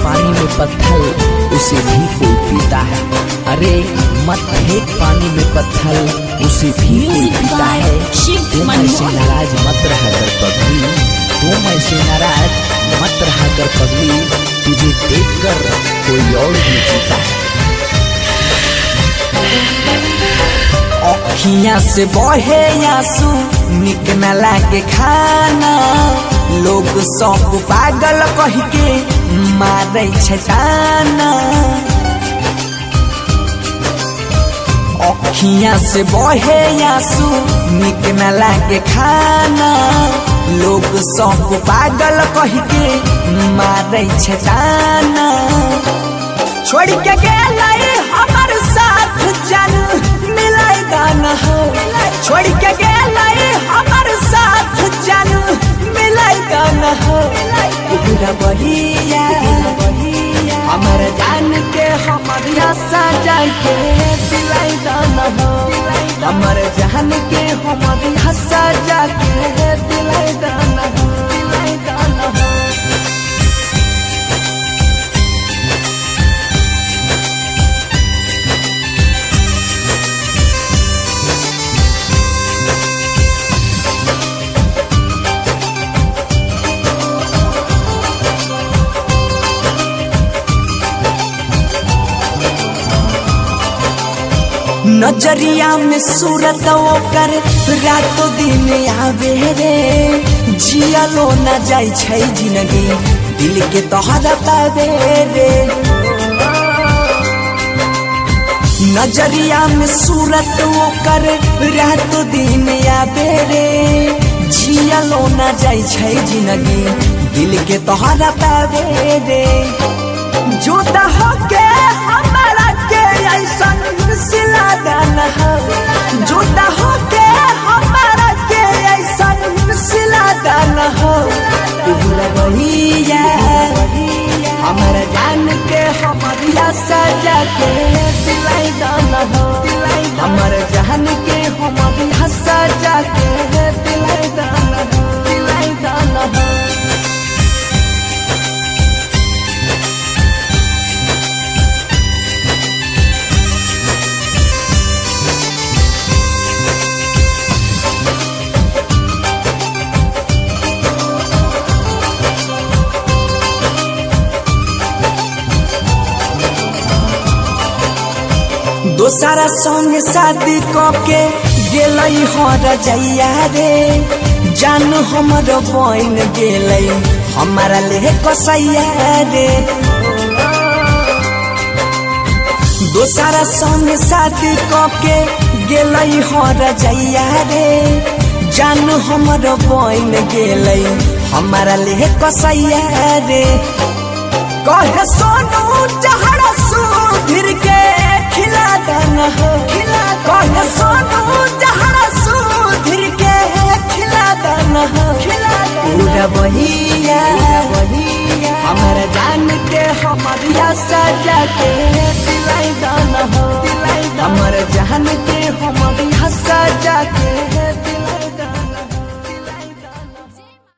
पानी में पत्थर उसे भी कोई पीता है। अरे मत फेंक पानी में पत्थर उसे भी कोई पीता है। तुम ऐसे नाराज मत रहा कर पगली, तुम ऐसे नाराज मत रहा कर पगली, तुझे देखकर कोई और भी जीता है। अखियां से बहे आंसू निक न लागे खाना, लोग सब पागल कह के मारे छटाना। अखियां से बहे आंसू निक न लागे खाना, लोग सब पागल कह के मारे छटाना। छोड़ के गेलै हमर साथ जन मिलाई गाना हो, छोड़ के गेलै हमर साथ जन मिलाई गाना हो। पूरा बहिया हमर जान के हमर आशा जाय के दिलाई गाना हो, हमर जान के हमर आशा जाके दिलाई गाना हो, दिलाई गाना हो। नजरिया में सूरत ओकर रातों दिन आवे रे, जियलो न जाय छै जिंदगी दिल के तोहरा पावे रे। नजरिया में सूरत ओकर रातों दिन आवे रे, जियलो न जाय छै जिंदगी दिल के तोहरा पावे रे। जुदा होके हमारा के ऐसन सिला गाना हो, जुदा होके हमारा के ऐसन सिला गाना हो। पूरा बहिया हमारा जान के हमारी आशा जाके दिलाई गाना हो, हमारा जान के हमारी आशा जाके दिलाई गाना हो, दिलाई गाना हो। दोसरा संग शादी के गेलै हर जैया रे, जान हमर बन गेलै हमारा ले कसैया रे। दोसरा संग शादी के गेलै हर जैया रे, जान हमर बन गेलै हमारा ले कसैया रे। कहे सोनू चहरा सुधीर के खिला गाना हो, कहे सोनू चहरा सुधीर के खिला गाना हो। पूरा बहिया हमारा जान के हमारी आशा जाके दिलाई गाना हो, हमारा जान के हमारी आशा जाके